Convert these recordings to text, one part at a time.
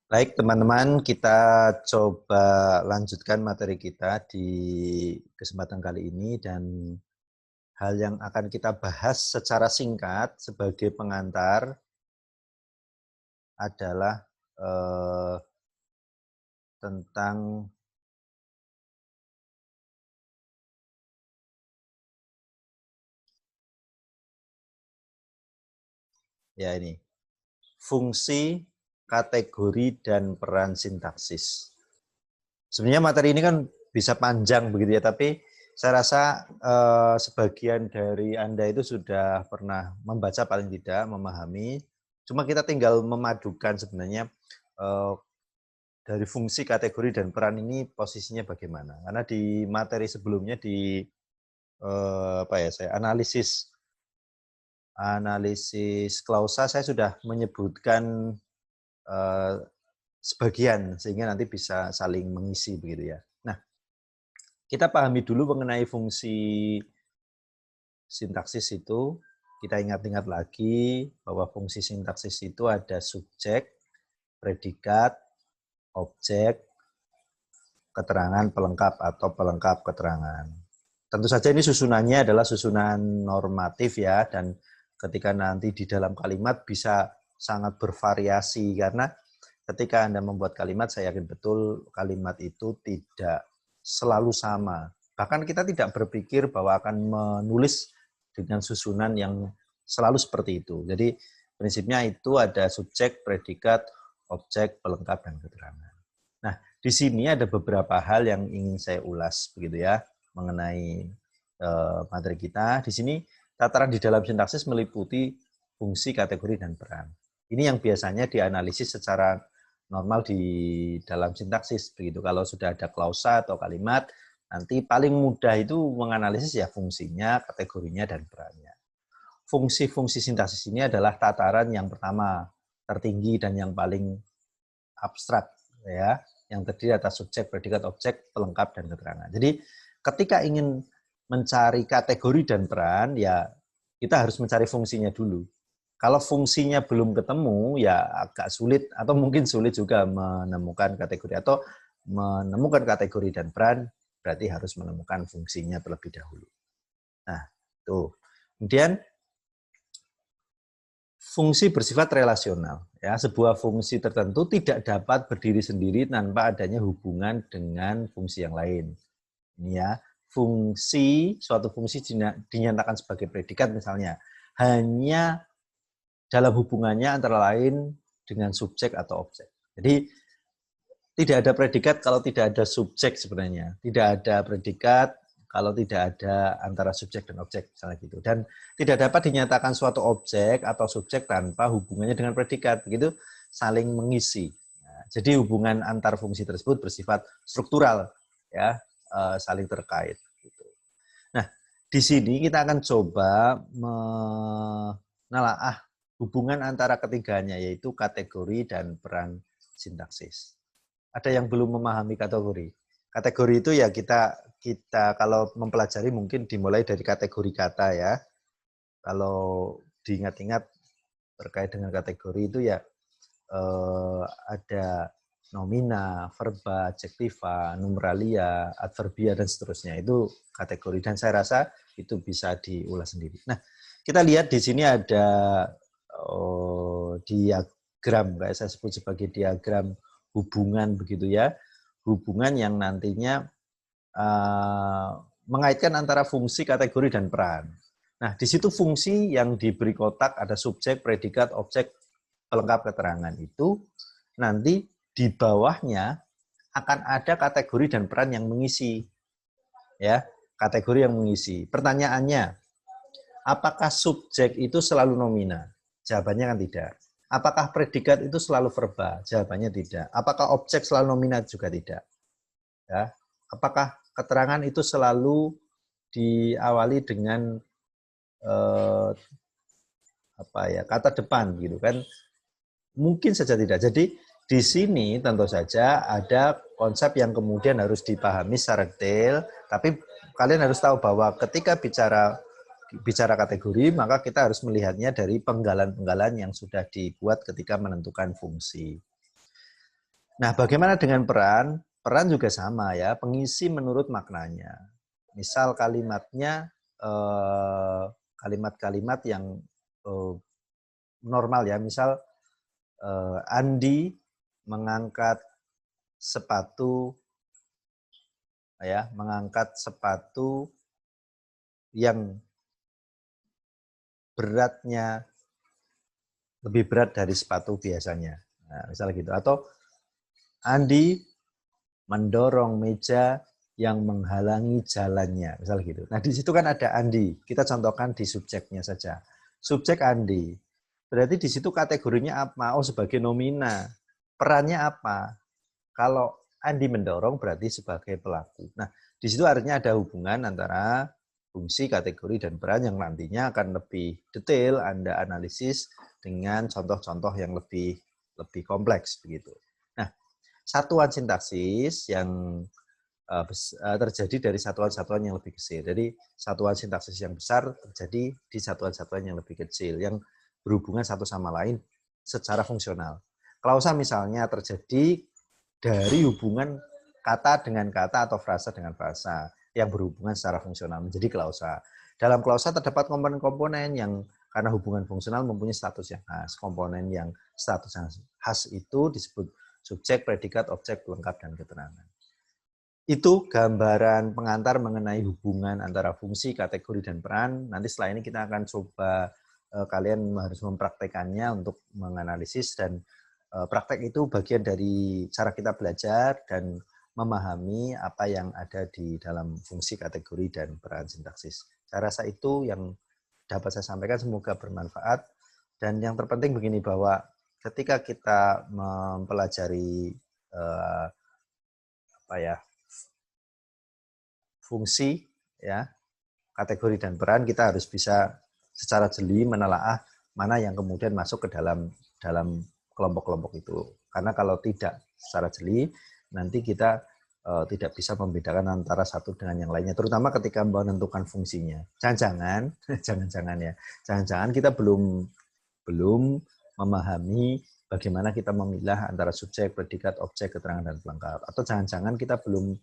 Baik, teman-teman, kita coba lanjutkan materi kita di kesempatan kali ini dan hal yang akan kita bahas secara singkat sebagai pengantar adalah tentang ini fungsi, kategori, dan peran sintaksis. Sebenarnya materi ini kan bisa panjang begitu ya, tapi saya rasa sebagian dari Anda itu sudah pernah membaca paling tidak, memahami. Cuma kita tinggal memadukan sebenarnya dari fungsi, kategori, dan peran ini posisinya bagaimana. Karena di materi sebelumnya di saya analisis klausa saya sudah menyebutkan sebagian sehingga nanti bisa saling mengisi begitu ya. Nah, kita pahami dulu mengenai fungsi sintaksis itu. Kita ingat-ingat lagi bahwa fungsi sintaksis itu ada subjek, predikat, objek, keterangan pelengkap atau pelengkap keterangan. Tentu saja ini susunannya adalah susunan normatif ya, dan ketika nanti di dalam kalimat bisa sangat bervariasi karena ketika Anda membuat kalimat, saya yakin betul kalimat itu tidak selalu sama. Bahkan kita tidak berpikir bahwa akan menulis dengan susunan yang selalu seperti itu. Jadi prinsipnya itu ada subjek, predikat, objek, pelengkap, dan keterangan. Nah, di sini ada beberapa hal yang ingin saya ulas begitu ya mengenai materi kita. Di sini tataran di dalam sintaksis meliputi fungsi, kategori, dan peran. Ini yang biasanya dianalisis secara normal di dalam sintaksis begitu. Kalau sudah ada klausa atau kalimat, nanti paling mudah itu menganalisis ya fungsinya, kategorinya, dan perannya. Fungsi-fungsi sintaksis ini adalah tataran yang pertama, tertinggi dan yang paling abstrak ya, yang terdiri atas subjek, predikat, objek, pelengkap, dan keterangan. Jadi ketika ingin mencari kategori dan peran, ya kita harus mencari fungsinya dulu. Kalau fungsinya belum ketemu, ya agak sulit atau mungkin sulit juga menemukan kategori atau menemukan kategori dan peran, berarti harus menemukan fungsinya terlebih dahulu. Nah, tuh. Kemudian fungsi bersifat relasional. Ya, sebuah fungsi tertentu tidak dapat berdiri sendiri tanpa adanya hubungan dengan fungsi yang lain. Ini ya, suatu fungsi dinyatakan sebagai predikat misalnya, hanya dalam hubungannya antara lain dengan subjek atau objek. Jadi tidak ada predikat kalau tidak ada subjek sebenarnya. Tidak ada predikat kalau tidak ada antara subjek dan objek misalnya gitu. Dan tidak dapat dinyatakan suatu objek atau subjek tanpa hubungannya dengan predikat. Begitu saling mengisi. Nah, jadi hubungan antar fungsi tersebut bersifat struktural ya, saling terkait gitu. Nah, di sini kita akan coba menelaah hubungan antara ketiganya yaitu kategori dan peran sintaksis. Ada yang belum memahami kategori. Kategori itu ya kita kalau mempelajari mungkin dimulai dari kategori kata ya. Kalau diingat-ingat terkait dengan kategori itu ya ada nomina, verba, adjektiva, numeralia, adverbia, dan seterusnya. Itu kategori dan saya rasa itu bisa diulas sendiri. Nah, kita lihat di sini ada diagram, kayak saya sebut sebagai diagram hubungan begitu ya, hubungan yang nantinya mengaitkan antara fungsi, kategori, dan peran. Nah, di situ fungsi yang diberi kotak ada subjek, predikat, objek, pelengkap keterangan itu nanti di bawahnya akan ada kategori dan peran yang mengisi. Ya, kategori yang mengisi. Pertanyaannya, apakah subjek itu selalu nomina? Jawabannya kan tidak. Apakah predikat itu selalu verba? Jawabannya tidak. Apakah objek selalu nominat? Juga tidak. Ya. Apakah keterangan itu selalu diawali dengan kata depan gitu kan? Mungkin saja tidak. Jadi di sini tentu saja ada konsep yang kemudian harus dipahami secara detail, tapi kalian harus tahu bahwa ketika bicara kategori, maka kita harus melihatnya dari penggalan-penggalan yang sudah dibuat ketika menentukan fungsi. Nah, bagaimana dengan peran? Peran juga sama ya, pengisi menurut maknanya. Misal kalimatnya kalimat-kalimat yang normal ya, misal Andi mengangkat sepatu ya, mengangkat sepatu yang beratnya lebih berat dari sepatu biasanya. Nah, misalnya gitu. Atau Andi mendorong meja yang menghalangi jalannya, misalnya gitu. Nah, di situ kan ada Andi. Kita contohkan di subjeknya saja. Subjek Andi. Berarti di situ kategorinya apa? Oh, sebagai nomina. Perannya apa? Kalau Andi mendorong berarti sebagai pelaku. Nah, di situ artinya ada hubungan antara fungsi, kategori, dan peran yang nantinya akan lebih detail Anda analisis dengan contoh-contoh yang lebih kompleks begitu. Nah, satuan sintaksis yang terjadi dari satuan-satuan yang lebih kecil. Jadi satuan sintaksis yang besar terjadi di satuan-satuan yang lebih kecil yang berhubungan satu sama lain secara fungsional. Klausa misalnya terjadi dari hubungan kata dengan kata atau frasa dengan frasa yang berhubungan secara fungsional menjadi klausa. Dalam klausa terdapat komponen-komponen yang karena hubungan fungsional mempunyai status yang khas. Komponen yang status yang khas itu disebut subjek, predikat, objek, pelengkap, dan keterangan. Itu gambaran pengantar mengenai hubungan antara fungsi, kategori, dan peran. Nanti setelah ini kita akan coba kalian harus mempraktekannya untuk menganalisis, dan praktek itu bagian dari cara kita belajar dan memahami apa yang ada di dalam fungsi, kategori, dan peran sintaksis. Saya rasa itu yang dapat saya sampaikan, semoga bermanfaat. Dan yang terpenting begini, bahwa ketika kita mempelajari fungsi, ya, kategori dan peran, kita harus bisa secara jeli menelaah mana yang kemudian masuk ke dalam kelompok-kelompok itu. Karena kalau tidak secara jeli, nanti kita tidak bisa membedakan antara satu dengan yang lainnya, terutama ketika menentukan fungsinya. Jangan-jangan, jangan-jangan kita belum memahami bagaimana kita memilah antara subjek, predikat, objek, keterangan, dan pelengkap. Atau jangan-jangan kita belum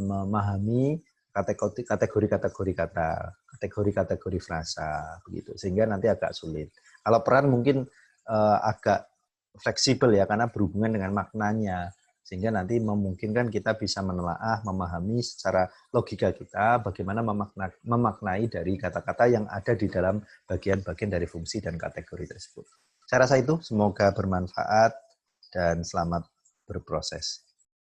memahami kategori-kategori kata, kategori-kategori frasa, begitu. Sehingga nanti agak sulit. Kalau peran mungkin agak fleksibel ya, karena berhubungan dengan maknanya, sehingga nanti memungkinkan kita bisa menelaah, memahami secara logika kita bagaimana memaknai dari kata-kata yang ada di dalam bagian-bagian dari fungsi dan kategori tersebut. Saya rasa itu, semoga bermanfaat dan selamat berproses.